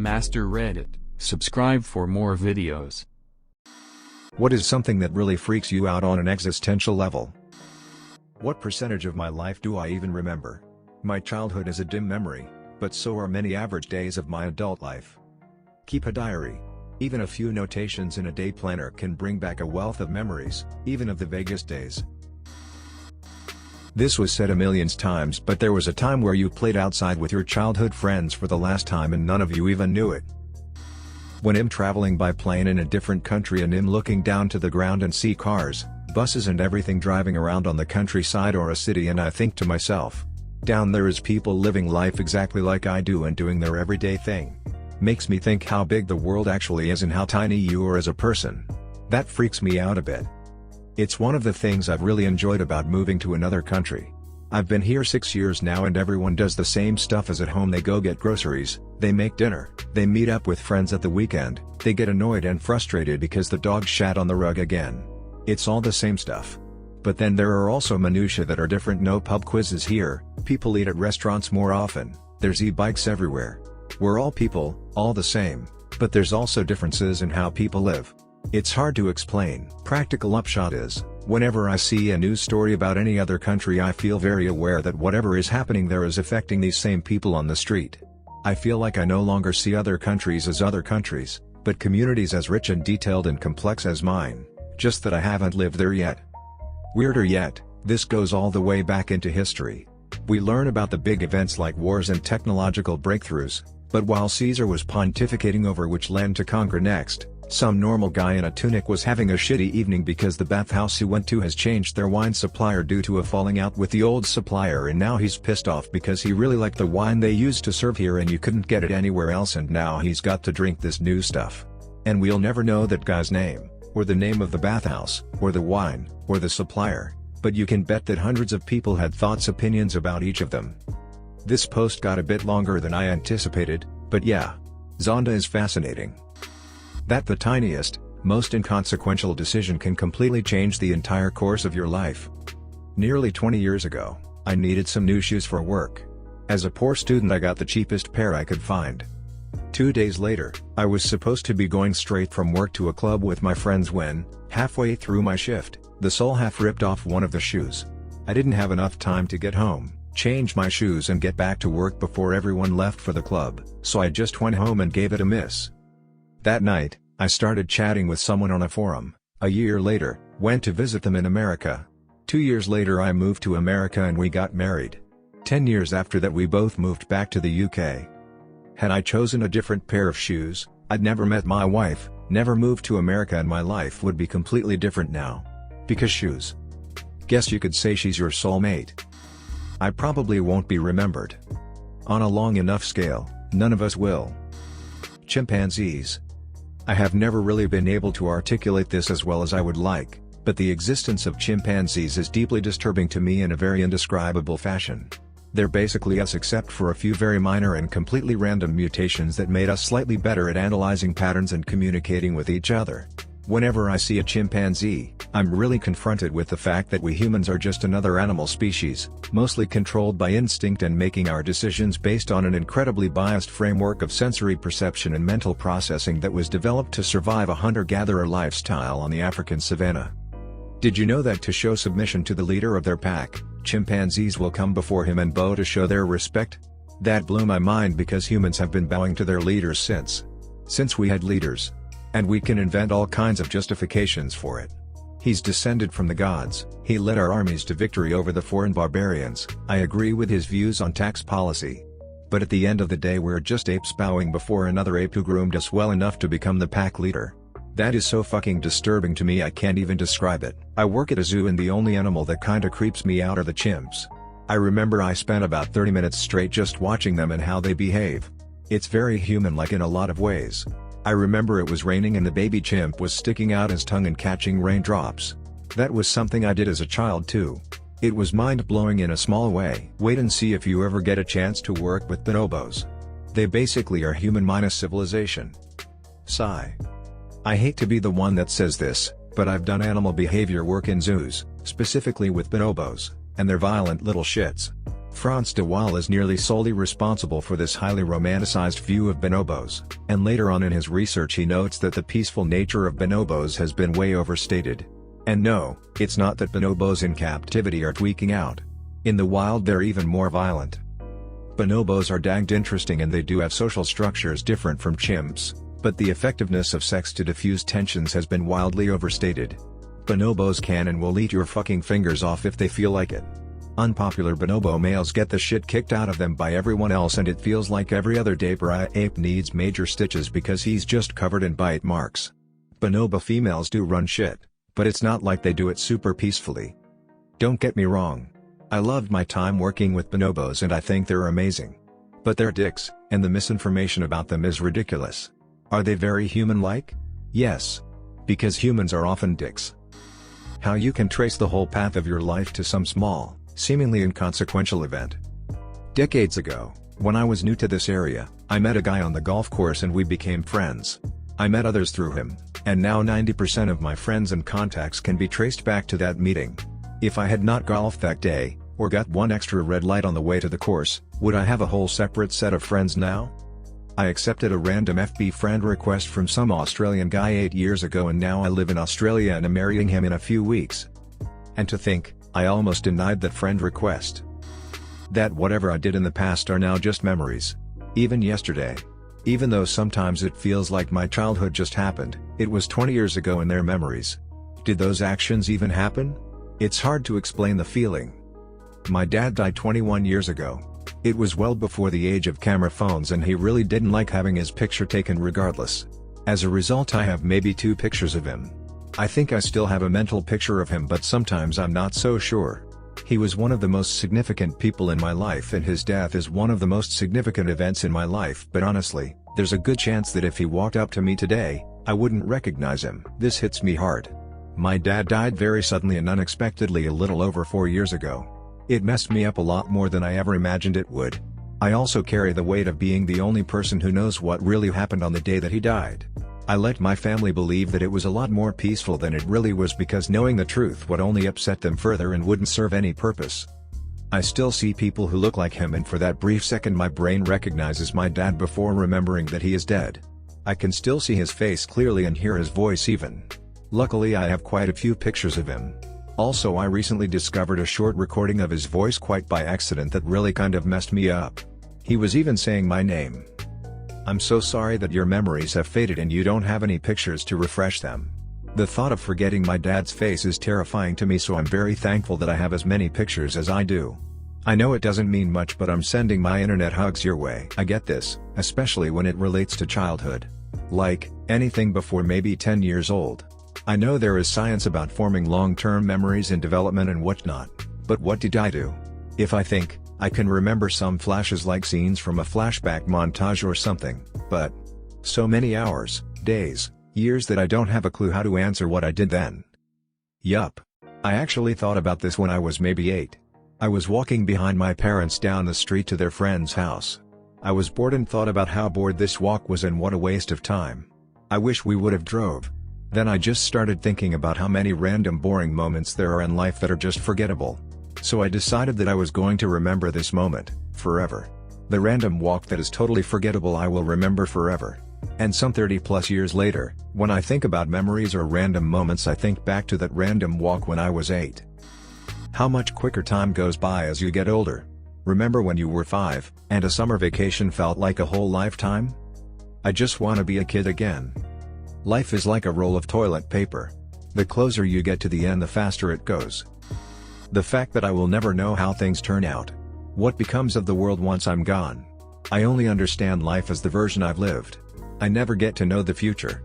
AskReddit. Subscribe for more videos. What is something that really freaks you out on an existential level? What percentage of my life do I even remember? My childhood is a dim memory, but so are many average days of my adult life. Keep a diary. Even a few notations in a day planner can bring back a wealth of memories, even of the vaguest days. This was said a million times, but there was a time where you played outside with your childhood friends for the last time and none of you even knew it. When I'm traveling by plane in a different country and I'm looking down to the ground and see cars, buses and everything driving around on the countryside or a city, and I think to myself, down there is people living life exactly like I do and doing their everyday thing. Makes me think how big the world actually is and how tiny you are as a person. That freaks me out a bit. It's one of the things I've really enjoyed about moving to another country. I've been here 6 years now and everyone does the same stuff as at home. They go get groceries, they make dinner, they meet up with friends at the weekend, they get annoyed and frustrated because the dog shat on the rug again. It's all the same stuff. But then there are also minutiae that are different. No pub quizzes here, people eat at restaurants more often, there's e-bikes everywhere. We're all people, all the same, but there's also differences in how people live. It's hard to explain. Practical upshot is, whenever I see a news story about any other country, I feel very aware that whatever is happening there is affecting these same people on the street. I feel like I no longer see other countries as other countries, but communities as rich and detailed and complex as mine, just that I haven't lived there yet. Weirder yet, this goes all the way back into history. We learn about the big events like wars and technological breakthroughs, but while Caesar was pontificating over which land to conquer next, some normal guy in a tunic was having a shitty evening because the bathhouse he went to has changed their wine supplier due to a falling out with the old supplier, and now he's pissed off because he really liked the wine they used to serve here and you couldn't get it anywhere else, and now he's got to drink this new stuff. And we'll never know that guy's name, or the name of the bathhouse, or the wine, or the supplier, but you can bet that hundreds of people had opinions about each of them. This post got a bit longer than I anticipated, but yeah. Zonda is fascinating. That the tiniest, most inconsequential decision can completely change the entire course of your life. Nearly 20 years ago, I needed some new shoes for work. As a poor student, I got the cheapest pair I could find. 2 days later, I was supposed to be going straight from work to a club with my friends when, halfway through my shift, the sole half ripped off one of the shoes. I didn't have enough time to get home, change my shoes and get back to work before everyone left for the club, so I just went home and gave it a miss. That night, I started chatting with someone on a forum. A year later, went to visit them in America. 2 years later I moved to America and we got married. 10 years after that we both moved back to the UK. Had I chosen a different pair of shoes, I'd never met my wife, never moved to America, and my life would be completely different now. Because shoes. Guess you could say she's your soulmate. I probably won't be remembered. On a long enough scale, none of us will. Chimpanzees. I have never really been able to articulate this as well as I would like, but the existence of chimpanzees is deeply disturbing to me in a very indescribable fashion. They're basically us except for a few very minor and completely random mutations that made us slightly better at analyzing patterns and communicating with each other. Whenever I see a chimpanzee, I'm really confronted with the fact that we humans are just another animal species, mostly controlled by instinct and making our decisions based on an incredibly biased framework of sensory perception and mental processing that was developed to survive a hunter-gatherer lifestyle on the African savanna. Did you know that to show submission to the leader of their pack, chimpanzees will come before him and bow to show their respect? That blew my mind because humans have been bowing to their leaders since we had leaders. And we can invent all kinds of justifications for it. He's descended from the gods, he led our armies to victory over the foreign barbarians. I agree with his views on tax policy. But at the end of the day we're just apes bowing before another ape who groomed us well enough to become the pack leader. That is so fucking disturbing to me I can't even describe it. I work at a zoo and the only animal that kinda creeps me out are the chimps. I remember I spent about 30 minutes straight just watching them and how they behave. It's very human-like in a lot of ways. I remember it was raining and the baby chimp was sticking out his tongue and catching raindrops. That was something I did as a child too. It was mind-blowing in a small way. Wait and see if you ever get a chance to work with bonobos. They basically are human minus civilization. Sigh. I hate to be the one that says this, but I've done animal behavior work in zoos, specifically with bonobos, and they're violent little shits. Frans de Waal is nearly solely responsible for this highly romanticized view of bonobos, and later on in his research he notes that the peaceful nature of bonobos has been way overstated. And no, it's not that bonobos in captivity are tweaking out. In the wild they're even more violent. Bonobos are danged interesting and they do have social structures different from chimps, but the effectiveness of sex to diffuse tensions has been wildly overstated. Bonobos can and will eat your fucking fingers off if they feel like it. Unpopular bonobo males get the shit kicked out of them by everyone else and it feels like every other day pariah ape needs major stitches because he's just covered in bite marks. Bonobo females do run shit, but it's not like they do it super peacefully. Don't get me wrong. I loved my time working with bonobos and I think they're amazing. But they're dicks, and the misinformation about them is ridiculous. Are they very human-like? Yes. Because humans are often dicks. How you can trace the whole path of your life to some small, seemingly inconsequential event. Decades ago, when I was new to this area, I met a guy on the golf course and we became friends. I met others through him, and now 90% of my friends and contacts can be traced back to that meeting. If I had not golfed that day, or got one extra red light on the way to the course, would I have a whole separate set of friends now? I accepted a random FB friend request from some Australian guy 8 years ago and now I live in Australia and am marrying him in a few weeks. And to think, I almost denied that friend request. That whatever I did in the past are now just memories. Even yesterday. Even though sometimes it feels like my childhood just happened, it was 20 years ago in their memories. Did those actions even happen? It's hard to explain the feeling. My dad died 21 years ago. It was well before the age of camera phones and he really didn't like having his picture taken regardless. As a result I have maybe 2 pictures of him. I think I still have a mental picture of him but sometimes I'm not so sure. He was one of the most significant people in my life and his death is one of the most significant events in my life but honestly, there's a good chance that if he walked up to me today, I wouldn't recognize him. This hits me hard. My dad died very suddenly and unexpectedly a little over 4 years ago. It messed me up a lot more than I ever imagined it would. I also carry the weight of being the only person who knows what really happened on the day that he died. I let my family believe that it was a lot more peaceful than it really was because knowing the truth would only upset them further and wouldn't serve any purpose. I still see people who look like him and for that brief second my brain recognizes my dad before remembering that he is dead. I can still see his face clearly and hear his voice even. Luckily I have quite a few pictures of him. Also I recently discovered a short recording of his voice quite by accident that really kind of messed me up. He was even saying my name. I'm so sorry that your memories have faded and you don't have any pictures to refresh them. The thought of forgetting my dad's face is terrifying to me so I'm very thankful that I have as many pictures as I do. I know it doesn't mean much but I'm sending my internet hugs your way. I get this, especially when it relates to childhood. Like, anything before maybe 10 years old. I know there is science about forming long-term memories in development and whatnot, but what did I do? If I think, I can remember some flashes like scenes from a flashback montage or something, but so many hours, days, years that I don't have a clue how to answer what I did then. Yup. I actually thought about this when I was maybe 8. I was walking behind my parents down the street to their friend's house. I was bored and thought about how bored this walk was and what a waste of time. I wish we would have drove. Then I just started thinking about how many random boring moments there are in life that are just forgettable. So I decided that I was going to remember this moment, forever. The random walk that is totally forgettable I will remember forever. And some 30+ years later, when I think about memories or random moments I think back to that random walk when I was 8. How much quicker time goes by as you get older. Remember when you were 5, and a summer vacation felt like a whole lifetime? I just want to be a kid again. Life is like a roll of toilet paper. The closer you get to the end the faster it goes. The fact that I will never know how things turn out. What becomes of the world once I'm gone. I only understand life as the version I've lived. I never get to know the future.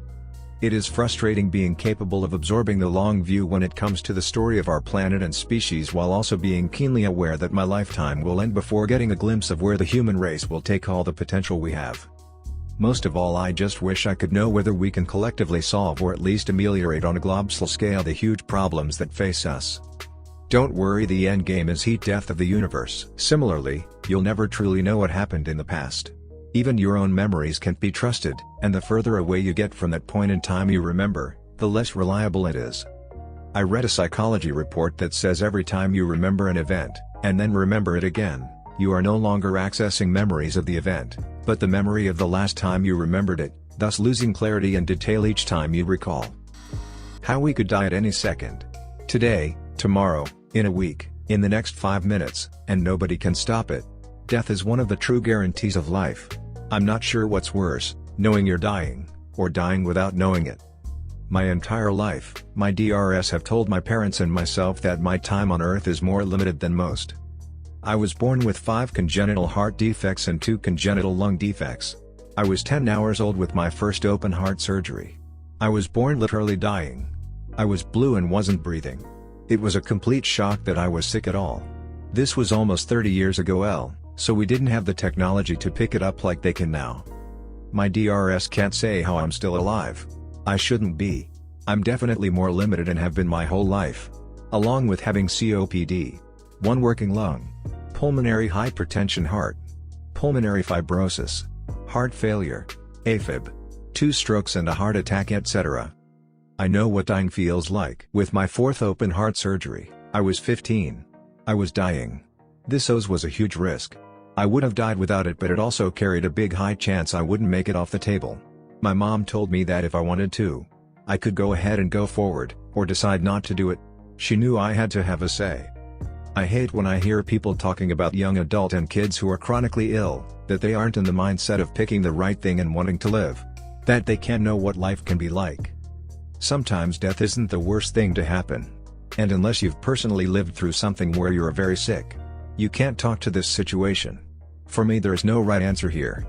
It is frustrating being capable of absorbing the long view when it comes to the story of our planet and species while also being keenly aware that my lifetime will end before getting a glimpse of where the human race will take all the potential we have. Most of all I just wish I could know whether we can collectively solve or at least ameliorate on a global scale the huge problems that face us. Don't worry, the end game is heat death of the universe. Similarly, you'll never truly know what happened in the past. Even your own memories can't be trusted, and the further away you get from that point in time you remember, the less reliable it is. I read a psychology report that says every time you remember an event, and then remember it again, You are no longer accessing memories of the event, but the memory of the last time you remembered it, thus losing clarity and detail each time you recall. How we could die at any second. Today, tomorrow, in a week, in the next 5 minutes, and nobody can stop it. Death is one of the true guarantees of life. I'm not sure what's worse, knowing you're dying, or dying without knowing it. My entire life, my DRS have told my parents and myself that my time on Earth is more limited than most. I was born with 5 congenital heart defects and 2 congenital lung defects. I was 10 hours old with my first open heart surgery. I was born literally dying. I was blue and wasn't breathing. It was a complete shock that I was sick at all. This was almost 30 years ago, so we didn't have the technology to pick it up like they can now. My DRS can't say how I'm still alive. I shouldn't be. I'm definitely more limited and have been my whole life. Along with having COPD, 1 working lung, pulmonary hypertension heart, pulmonary fibrosis, heart failure, AFib, 2 strokes and a heart attack, etc. I know what dying feels like. With my 4th open heart surgery, I was 15. I was dying. This was a huge risk. I would have died without it, but it also carried a big high chance I wouldn't make it off the table. My mom told me that if I wanted to, I could go ahead and go forward, or decide not to do it. She knew I had to have a say. I hate when I hear people talking about young adult and kids who are chronically ill, that they aren't in the mindset of picking the right thing and wanting to live. That they can't know what life can be like. Sometimes death isn't the worst thing to happen. And unless you've personally lived through something where you're very sick, you can't talk to this situation. For me, there's no right answer here.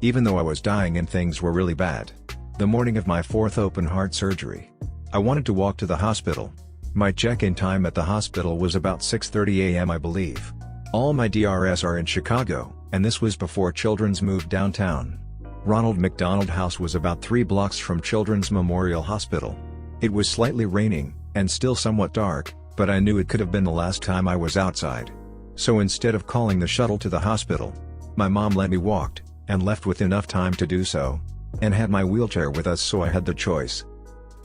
Even though I was dying and things were really bad. The morning of my 4th open heart surgery, I wanted to walk to the hospital. My check-in time at the hospital was about 6:30 a.m. I believe. All my DRS are in Chicago, and this was before Children's moved downtown. Ronald McDonald House was about 3 blocks from Children's Memorial Hospital. It was slightly raining, and still somewhat dark, but I knew it could have been the last time I was outside. So instead of calling the shuttle to the hospital, my mom let me walk, and left with enough time to do so, and had my wheelchair with us, so I had the choice.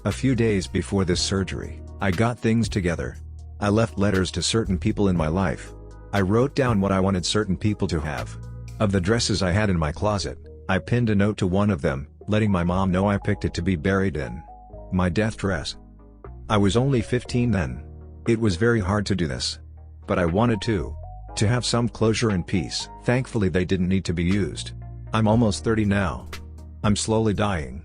A few days before this surgery, I got things together. I left letters to certain people in my life. I wrote down what I wanted certain people to have. Of the dresses I had in my closet, I pinned a note to one of them, letting my mom know I picked it to be buried in my death dress. I was only 15 then. It was very hard to do this. But I wanted to have some closure and peace. Thankfully they didn't need to be used. I'm almost 30 now. I'm slowly dying.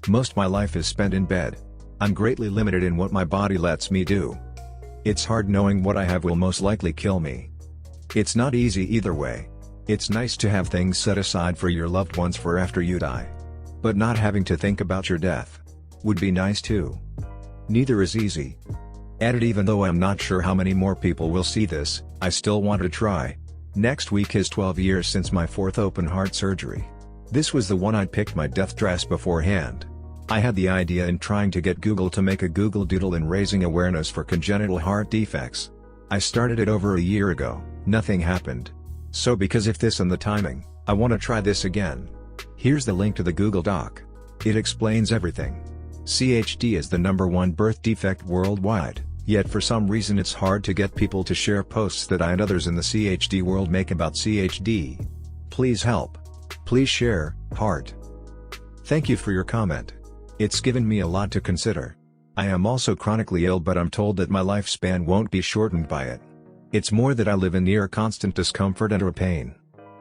Most of my life is spent in bed. I'm greatly limited in what my body lets me do. It's hard knowing what I have will most likely kill me. It's not easy either way. It's nice to have things set aside for your loved ones for after you die. But not having to think about your death would be nice too. Neither is easy. Even though I'm not sure how many more people will see this, I still want to try. Next week is 12 years since my 4th open heart surgery. This was the one I'd picked my death dress beforehand. I had the idea in trying to get Google to make a Google Doodle in raising awareness for congenital heart defects. I started it over a year ago, nothing happened. So because of this and the timing, I want to try this again. Here's the link to the Google Doc. It explains everything. CHD is the #1 birth defect worldwide, yet for some reason it's hard to get people to share posts that I and others in the CHD world make about CHD. Please help. Please share, heart. Thank you for your comment. It's given me a lot to consider. I am also chronically ill, but I'm told that my lifespan won't be shortened by it. It's more that I live in near constant discomfort and or pain.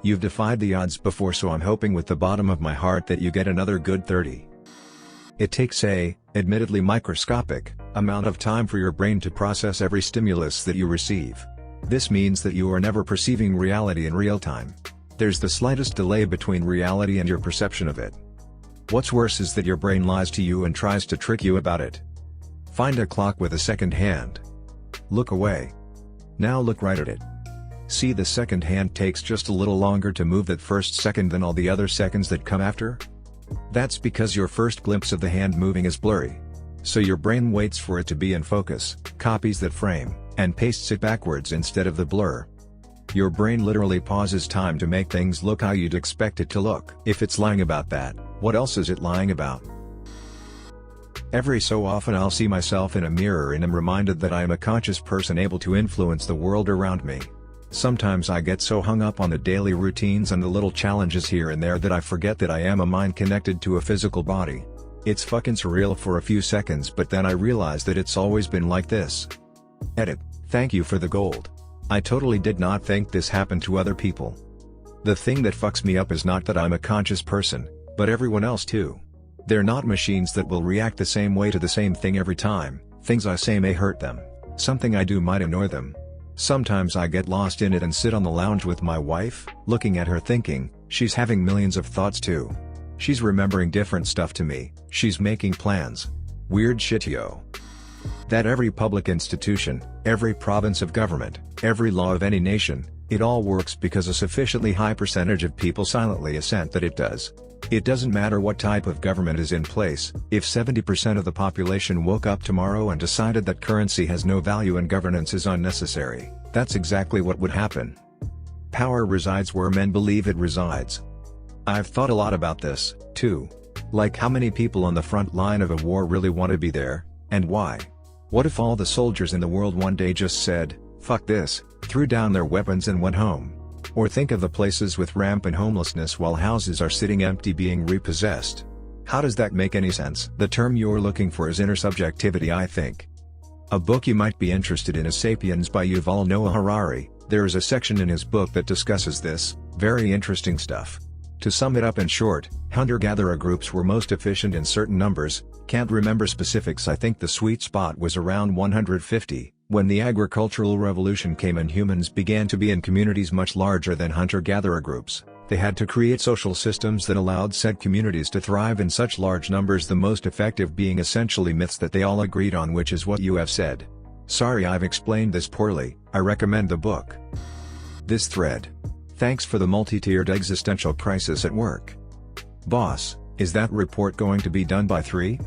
You've defied the odds before, so I'm hoping with the bottom of my heart that you get another good 30. It takes a, admittedly microscopic, amount of time for your brain to process every stimulus that you receive. This means that you are never perceiving reality in real time. There's the slightest delay between reality and your perception of it. What's worse is that your brain lies to you and tries to trick you about it. Find a clock with a second hand. Look away. Now look right at it. See, the second hand takes just a little longer to move that first second than all the other seconds that come after? That's because your first glimpse of the hand moving is blurry. So your brain waits for it to be in focus, copies that frame, and pastes it backwards instead of the blur. Your brain literally pauses time to make things look how you'd expect it to look. If it's lying about that, what else is it lying about? Every so often I'll see myself in a mirror and am reminded that I am a conscious person able to influence the world around me. Sometimes I get so hung up on the daily routines and the little challenges here and there that I forget that I am a mind connected to a physical body. It's fucking surreal for a few seconds, but then I realize that it's always been like this. Edit. Thank you for the gold. I totally did not think this happened to other people. The thing that fucks me up is not that I'm a conscious person, but everyone else too. They're not machines that will react the same way to the same thing every time. Things I say may hurt them. Something I do might annoy them. Sometimes I get lost in it and sit on the lounge with my wife, looking at her thinking, she's having millions of thoughts too. She's remembering different stuff to me, she's making plans. Weird shit, yo. That every public institution, every province of government, every law of any nation, it all works because a sufficiently high percentage of people silently assent that it does. It doesn't matter what type of government is in place. If 70% of the population woke up tomorrow and decided that currency has no value and governance is unnecessary, that's exactly what would happen. Power resides where men believe it resides. I've thought a lot about this, too. Like how many people on the front line of a war really want to be there, and why? What if all the soldiers in the world one day just said, "Fuck this," threw down their weapons and went home? Or think of the places with rampant homelessness while houses are sitting empty being repossessed. How does that make any sense? The term you're looking for is intersubjectivity, I think. A book you might be interested in is Sapiens by Yuval Noah Harari. There is a section in his book that discusses this, very interesting stuff. To sum it up in short, hunter-gatherer groups were most efficient in certain numbers, can't remember specifics, I think the sweet spot was around 150. When the agricultural revolution came and humans began to be in communities much larger than hunter-gatherer groups, they had to create social systems that allowed said communities to thrive in such large numbers, the most effective being essentially myths that they all agreed on, which is what you have said. Sorry I've explained this poorly, I recommend the book. This thread. Thanks for the multi-tiered existential crisis at work. Boss, is that report going to be done by 3?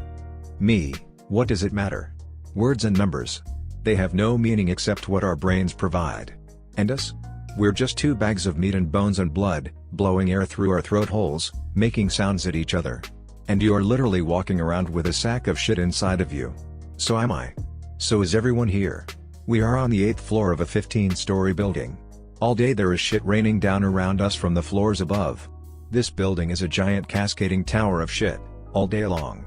Me, what does it matter? Words and numbers. They have no meaning except what our brains provide. And us? We're just 2 bags of meat and bones and blood, blowing air through our throat holes, making sounds at each other. And you're literally walking around with a sack of shit inside of you. So am I. So is everyone here. We are on the 8th floor of a 15-story building. All day there is shit raining down around us from the floors above. This building is a giant cascading tower of shit, all day long.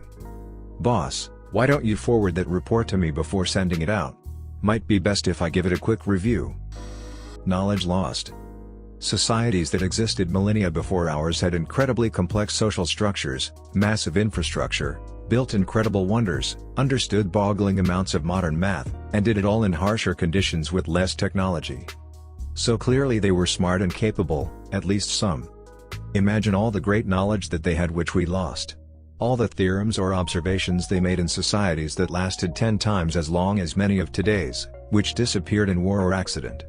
Boss, why don't you forward that report to me before sending it out? Might be best if I give it a quick review. Knowledge lost. Societies that existed millennia before ours had incredibly complex social structures, massive infrastructure, built incredible wonders, understood boggling amounts of modern math, and did it all in harsher conditions with less technology. So clearly they were smart and capable, at least some. Imagine all the great knowledge that they had which we lost. All the theorems or observations they made in societies that lasted 10 times as long as many of today's, which disappeared in war or accident.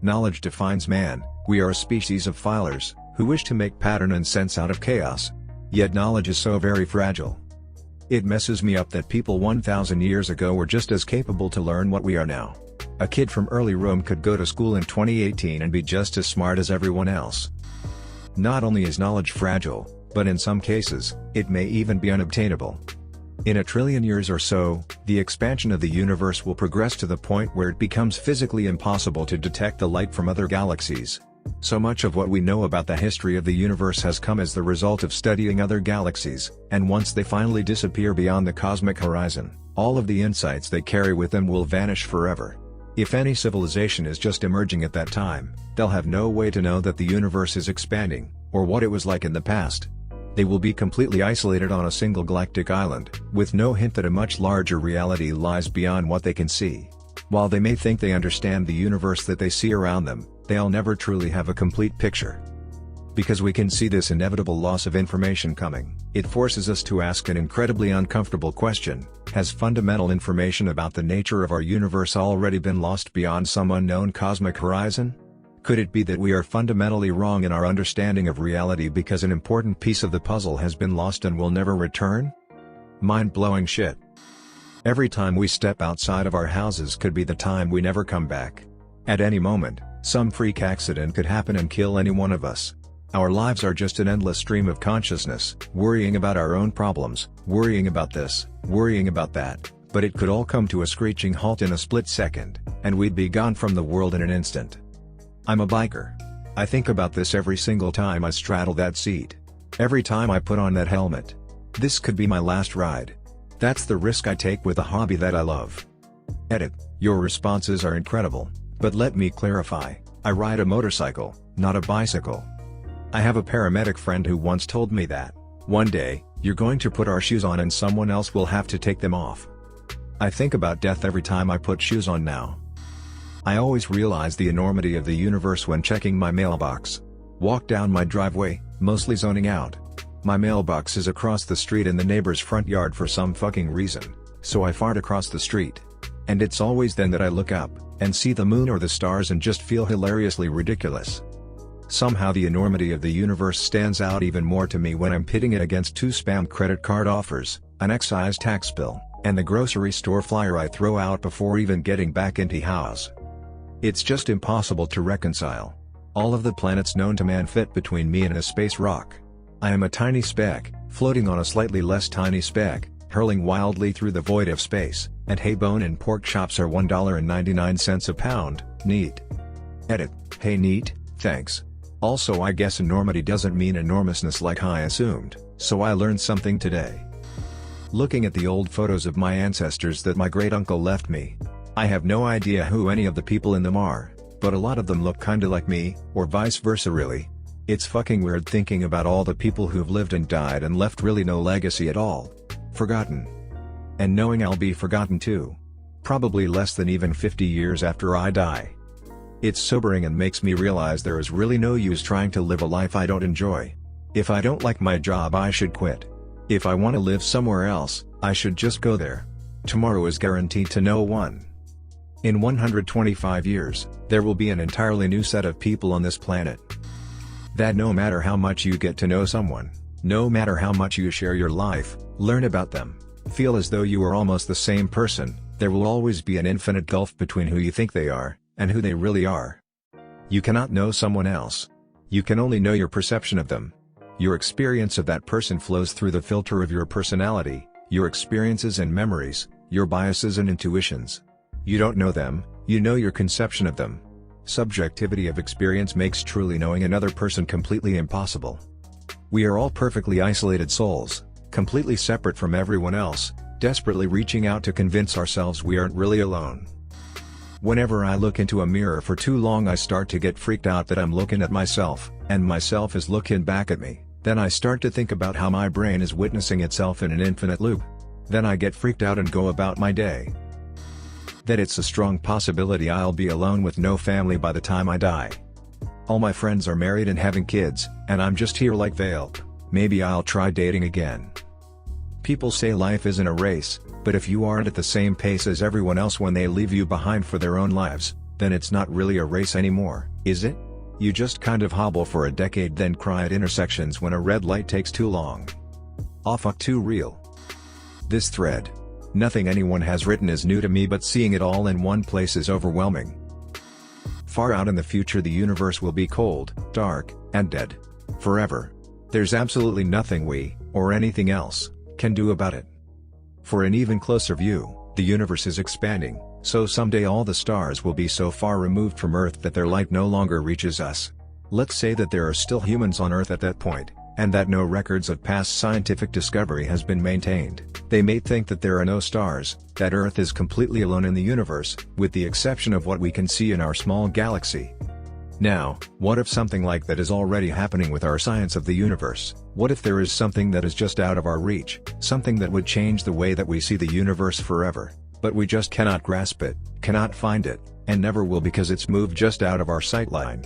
Knowledge defines man. We are a species of filers, who wish to make pattern and sense out of chaos. Yet knowledge is so very fragile. It messes me up that people 1,000 years ago were just as capable to learn what we are now. A kid from early Rome could go to school in 2018 and be just as smart as everyone else. Not only is knowledge fragile, but in some cases, it may even be unobtainable. In a trillion years or so, the expansion of the universe will progress to the point where it becomes physically impossible to detect the light from other galaxies. So much of what we know about the history of the universe has come as the result of studying other galaxies, and once they finally disappear beyond the cosmic horizon, all of the insights they carry with them will vanish forever. If any civilization is just emerging at that time, they'll have no way to know that the universe is expanding, or what it was like in the past. They will be completely isolated on a single galactic island, with no hint that a much larger reality lies beyond what they can see. While they may think they understand the universe that they see around them, they'll never truly have a complete picture. Because we can see this inevitable loss of information coming, it forces us to ask an incredibly uncomfortable question: has fundamental information about the nature of our universe already been lost beyond some unknown cosmic horizon? Could it be that we are fundamentally wrong in our understanding of reality because an important piece of the puzzle has been lost and will never return? Mind-blowing shit. Every time we step outside of our houses could be the time we never come back. At any moment, some freak accident could happen and kill any one of us. Our lives are just an endless stream of consciousness, worrying about our own problems, worrying about this, worrying about that, but it could all come to a screeching halt in a split second, and we'd be gone from the world in an instant. I'm a biker. I think about this every single time I straddle that seat. Every time I put on that helmet. This could be my last ride. That's the risk I take with a hobby that I love. Edit. Your responses are incredible, but let me clarify, I ride a motorcycle, not a bicycle. I have a paramedic friend who once told me that, one day, you're going to put our shoes on and someone else will have to take them off. I think about death every time I put shoes on now. I always realize the enormity of the universe when checking my mailbox. Walk down my driveway, mostly zoning out. My mailbox is across the street in the neighbor's front yard for some fucking reason, so I fart across the street. And it's always then that I look up, and see the moon or the stars and just feel hilariously ridiculous. Somehow the enormity of the universe stands out even more to me when I'm pitting it against 2 spam credit card offers, an excise tax bill, and the grocery store flyer I throw out before even getting back into house. It's just impossible to reconcile. All of the planets known to man fit between me and a space rock. I am a tiny speck, floating on a slightly less tiny speck, hurling wildly through the void of space, and hey, bone and pork chops are $1.99 a pound, neat. Edit. Hey, neat, thanks. Also, I guess enormity doesn't mean enormousness like I assumed, so I learned something today. Looking at the old photos of my ancestors that my great-uncle left me, I have no idea who any of the people in them are, but a lot of them look kinda like me, or vice versa really. It's fucking weird thinking about all the people who've lived and died and left really no legacy at all. Forgotten. And knowing I'll be forgotten too. Probably less than even 50 years after I die. It's sobering and makes me realize there is really no use trying to live a life I don't enjoy. If I don't like my job, I should quit. If I want to live somewhere else, I should just go there. Tomorrow is guaranteed to no one. In 125 years, there will be an entirely new set of people on this planet. That no matter how much you get to know someone, no matter how much you share your life, learn about them, feel as though you are almost the same person, there will always be an infinite gulf between who you think they are, and who they really are. You cannot know someone else. You can only know your perception of them. Your experience of that person flows through the filter of your personality, your experiences and memories, your biases and intuitions. You don't know them, you know your conception of them. Subjectivity of experience makes truly knowing another person completely impossible. We are all perfectly isolated souls, completely separate from everyone else, desperately reaching out to convince ourselves we aren't really alone. Whenever I look into a mirror for too long, I start to get freaked out that I'm looking at myself, and myself is looking back at me. Then I start to think about how my brain is witnessing itself in an infinite loop. Then I get freaked out and go about my day. That it's a strong possibility I'll be alone with no family by the time I die. All my friends are married and having kids, and I'm just here like Vale. Maybe I'll try dating again. People say life isn't a race, but if you aren't at the same pace as everyone else when they leave you behind for their own lives, then it's not really a race anymore, is it? You just kind of hobble for a decade then cry at intersections when a red light takes too long. Aw, fuck, too real. This thread. Nothing anyone has written is new to me, but seeing it all in one place is overwhelming. Far out in the future the universe will be cold, dark, and dead. Forever. There's absolutely nothing we, or anything else, can do about it. For an even closer view, the universe is expanding, so someday all the stars will be so far removed from Earth that their light no longer reaches us. Let's say that there are still humans on Earth at that point, and that no records of past scientific discovery has been maintained. They may think that there are no stars, that Earth is completely alone in the universe, with the exception of what we can see in our small galaxy. Now, what if something like that is already happening with our science of the universe? What if there is something that is just out of our reach, something that would change the way that we see the universe forever, but we just cannot grasp it, cannot find it, and never will because it's moved just out of our sightline?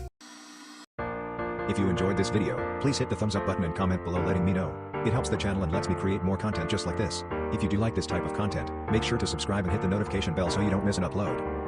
If you enjoyed this video, please hit the thumbs up button and comment below letting me know. It helps the channel and lets me create more content just like this. If you do like this type of content, make sure to subscribe and hit the notification bell so you don't miss an upload.